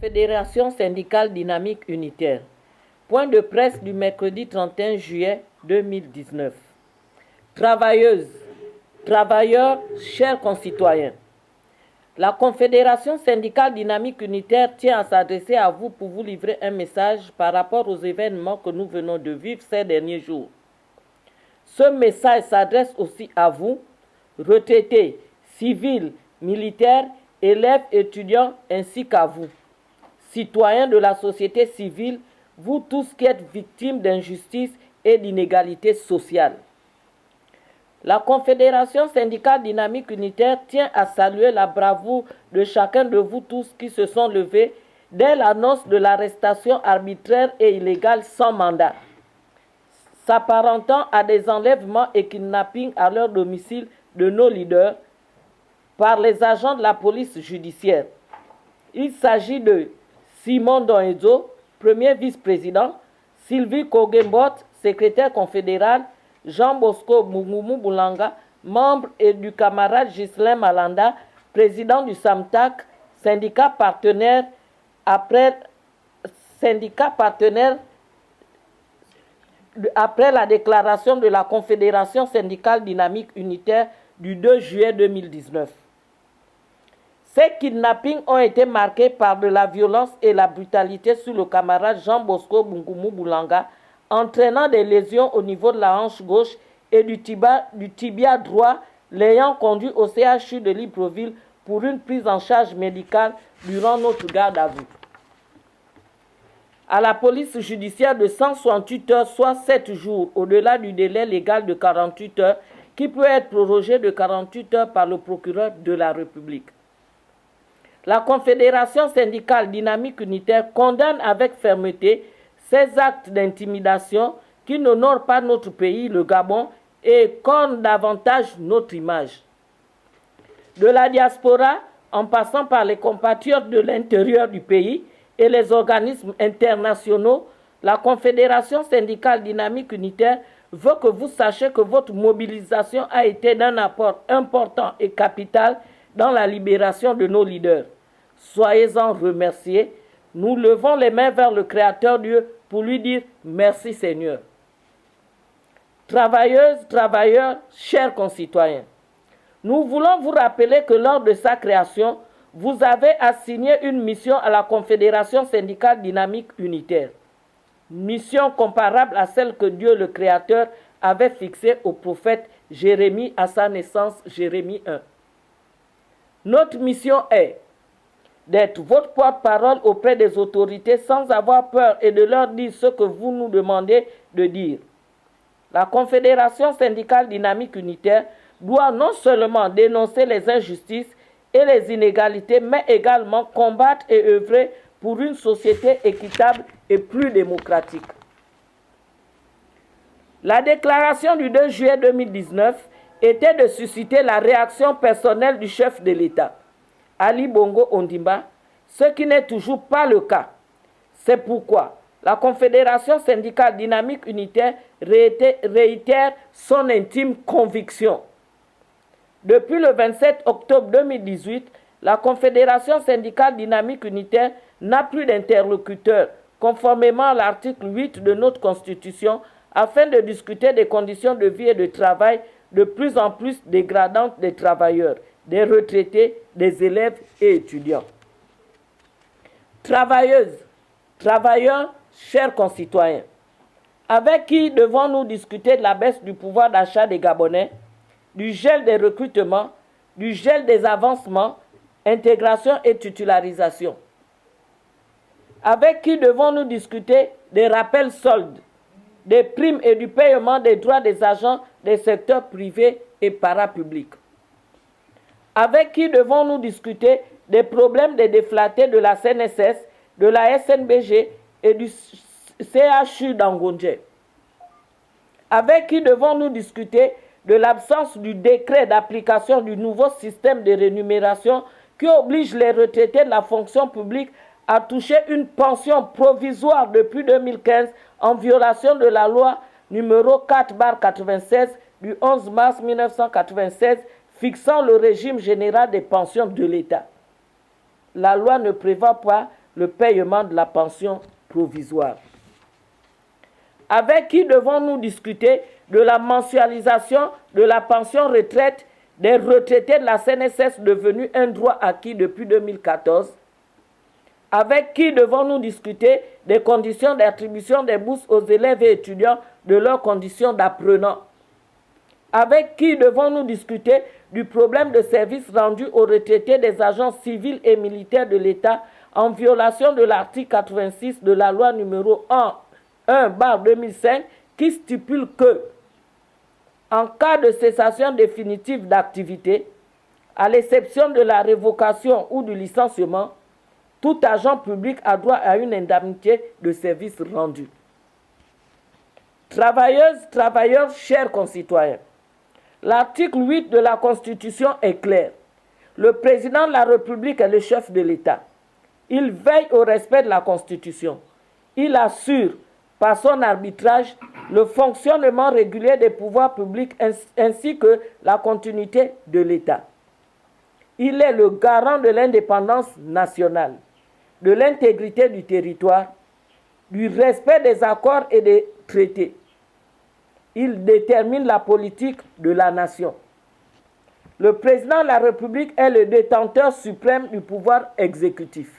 Fédération syndicale dynamique unitaire. Point de presse du mercredi 31 juillet 2019. Travailleuses, travailleurs, chers concitoyens, la Confédération syndicale dynamique unitaire tient à s'adresser à vous pour vous livrer un message par rapport aux événements que nous venons de vivre ces derniers jours. Ce message s'adresse aussi à vous, retraités, civils, militaires, élèves, étudiants, ainsi qu'à vous, citoyens de la société civile, vous tous qui êtes victimes d'injustice et d'inégalité sociale. La Confédération syndicale dynamique unitaire tient à saluer la bravoure de chacun de vous tous qui se sont levés dès l'annonce de l'arrestation arbitraire et illégale sans mandat, s'apparentant à des enlèvements et kidnappings à leur domicile de nos leaders par les agents de la police judiciaire. Il s'agit de Simon Donyezo, premier vice-président, Sylvie Kogembot, secrétaire confédéral, Jean Bosco Mugumu Boulanga, membre et du camarade Ghislain Malanda, président du SAMTAC, syndicat partenaire après la déclaration de la Confédération syndicale dynamique unitaire du 2 juillet 2019. Ces kidnappings ont été marqués par de la violence et la brutalité sur le camarade Jean Bosco Mugumu Boulanga, entraînant des lésions au niveau de la hanche gauche et du tibia droit, l'ayant conduit au CHU de Libreville pour une prise en charge médicale durant notre garde à vue. À la police judiciaire de 168 heures, soit 7 jours, au-delà du délai légal de 48 heures, qui peut être prorogé de 48 heures par le procureur de la République. La Confédération syndicale dynamique unitaire condamne avec fermeté ces actes d'intimidation qui n'honorent pas notre pays, le Gabon, et cornent davantage notre image. De la diaspora, en passant par les compatriotes de l'intérieur du pays et les organismes internationaux, la Confédération syndicale dynamique unitaire veut que vous sachiez que votre mobilisation a été d'un apport important et capital dans la libération de nos leaders. Soyez-en remerciés. Nous levons les mains vers le Créateur Dieu pour lui dire merci Seigneur. Travailleuses, travailleurs, chers concitoyens, nous voulons vous rappeler que lors de sa création, vous avez assigné une mission à la Confédération syndicale dynamique unitaire. Mission comparable à celle que Dieu le Créateur avait fixée au prophète Jérémie à sa naissance, Jérémie 1. Notre mission est d'être votre porte-parole auprès des autorités sans avoir peur et de leur dire ce que vous nous demandez de dire. La Confédération syndicale dynamique unitaire doit non seulement dénoncer les injustices et les inégalités, mais également combattre et œuvrer pour une société équitable et plus démocratique. La déclaration du 2 juillet 2019 était de susciter la réaction personnelle du chef de l'État, Ali Bongo Ondimba, ce qui n'est toujours pas le cas. C'est pourquoi la Confédération syndicale dynamique unitaire réitère son intime conviction. Depuis le 27 octobre 2018, la Confédération syndicale dynamique unitaire n'a plus d'interlocuteur, conformément à l'article 8 de notre Constitution, afin de discuter des conditions de vie et de travail de plus en plus dégradantes des travailleurs, des retraités, des élèves et étudiants. Travailleuses, travailleurs, chers concitoyens, avec qui devons-nous discuter de la baisse du pouvoir d'achat des Gabonais, du gel des recrutements, du gel des avancements, intégration et titularisation? Avec qui devons-nous discuter des rappels soldes, des primes et du paiement des droits des agents des secteurs privés et parapublics? Avec qui devons-nous discuter des problèmes des déflatés de la CNSS, de la SNBG et du CHU d'Angondje? Avec qui devons-nous discuter de l'absence du décret d'application du nouveau système de rémunération qui oblige les retraités de la fonction publique à toucher une pension provisoire depuis 2015 en violation de la loi numéro 4/96 du 11 mars 1996 fixant le régime général des pensions de l'État. La loi ne prévoit pas le paiement de la pension provisoire. Avec qui devons-nous discuter de la mensualisation de la pension retraite des retraités de la CNSS devenu un droit acquis depuis 2014? Avec qui devons-nous discuter des conditions d'attribution des bourses aux élèves et étudiants de leurs conditions d'apprenants? Avec qui devons-nous discuter du problème de services rendus aux retraités des agents civils et militaires de l'État en violation de l'article 86 de la loi numéro 1/2005 qui stipule que, en cas de cessation définitive d'activité, à l'exception de la révocation ou du licenciement, tout agent public a droit à une indemnité de service rendu. Travailleuses, travailleurs, chers concitoyens, l'article 8 de la Constitution est clair. Le président de la République est le chef de l'État. Il veille au respect de la Constitution. Il assure, par son arbitrage, le fonctionnement régulier des pouvoirs publics ainsi que la continuité de l'État. Il est le garant de l'indépendance nationale, de l'intégrité du territoire, du respect des accords et des traités. Il détermine la politique de la nation. Le président de la République est le détenteur suprême du pouvoir exécutif.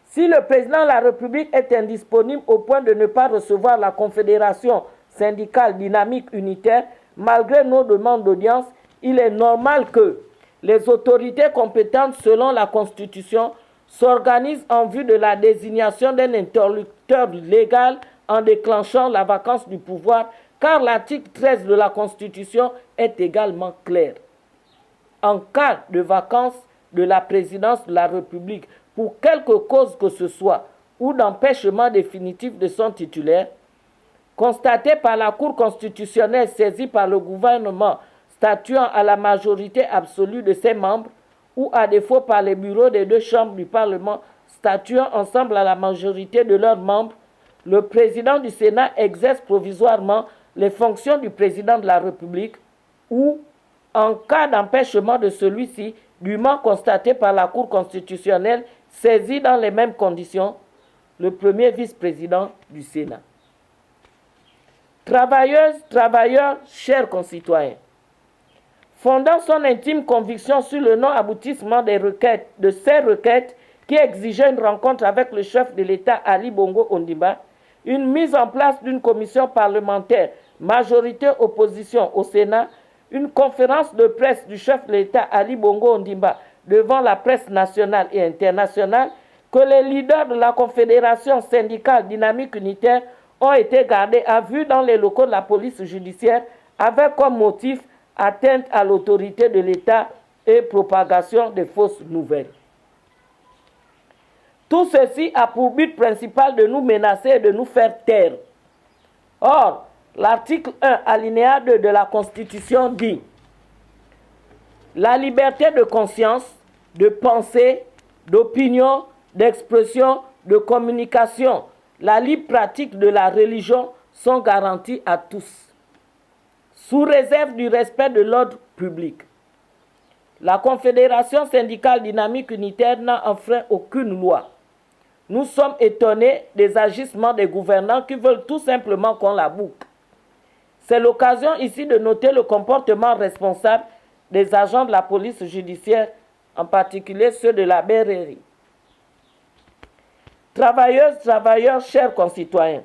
Si le président de la République est indisponible au point de ne pas recevoir la Confédération syndicale dynamique unitaire, malgré nos demandes d'audience, il est normal que les autorités compétentes selon la Constitution s'organisent en vue de la désignation d'un interlocuteur légal en déclenchant la vacance du pouvoir, car l'article 13 de la Constitution est également clair. En cas de vacance de la présidence de la République pour quelque cause que ce soit ou d'empêchement définitif de son titulaire, constaté par la Cour constitutionnelle saisie par le gouvernement statuant à la majorité absolue de ses membres ou à défaut par les bureaux des deux chambres du Parlement statuant ensemble à la majorité de leurs membres, le président du Sénat exerce provisoirement les fonctions du président de la République ou, en cas d'empêchement de celui-ci, dûment constaté par la Cour constitutionnelle saisie dans les mêmes conditions, le premier vice-président du Sénat. Travailleuses, travailleurs, chers concitoyens, fondant son intime conviction sur le non-aboutissement de ces requêtes qui exigeaient une rencontre avec le chef de l'État Ali Bongo Ondimba, une mise en place d'une commission parlementaire, majorité-opposition au Sénat, une conférence de presse du chef de l'État Ali Bongo Ondimba devant la presse nationale et internationale, que les leaders de la Confédération syndicale dynamique unitaire ont été gardés à vue dans les locaux de la police judiciaire avec comme motif atteinte à l'autorité de l'État et propagation de fausses nouvelles. Tout ceci a pour but principal de nous menacer et de nous faire taire. Or, l'article 1, alinéa 2 de la Constitution dit « La liberté de conscience, de pensée, d'opinion, d'expression, de communication, la libre pratique de la religion sont garanties à tous, sous réserve du respect de l'ordre public. » La Confédération syndicale dynamique unitaire n'a enfreint aucune loi. Nous sommes étonnés des agissements des gouvernants qui veulent tout simplement qu'on la boucle. C'est l'occasion ici de noter le comportement responsable des agents de la police judiciaire, en particulier ceux de la BRRI. Travailleuses, travailleurs, chers concitoyens,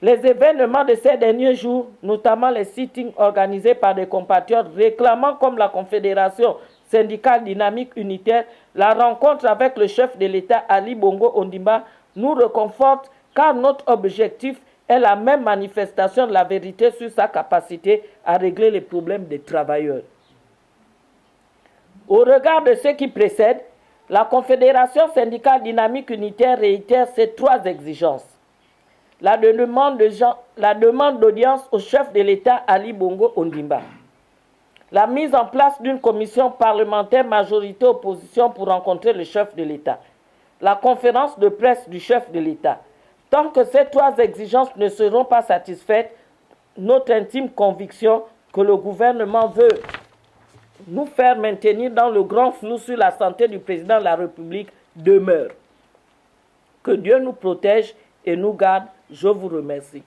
les événements de ces derniers jours, notamment les sittings organisés par des compatriotes réclamant comme la Confédération syndicale dynamique unitaire la rencontre avec le chef de l'État Ali Bongo Ondimba, nous reconfortent car notre objectif est la même manifestation de la vérité sur sa capacité à régler les problèmes des travailleurs. Au regard de ce qui précède, la Confédération syndicale dynamique unitaire réitère ses trois exigences. La demande d'audience au chef de l'État Ali Bongo Ondimba. La mise en place d'une commission parlementaire majorité-opposition pour rencontrer le chef de l'État. La conférence de presse du chef de l'État. Tant que ces trois exigences ne seront pas satisfaites, notre intime conviction que le gouvernement veut nous faire maintenir dans le grand flou sur la santé du président de la République demeure. Que Dieu nous protège et nous garde. Je vous remercie.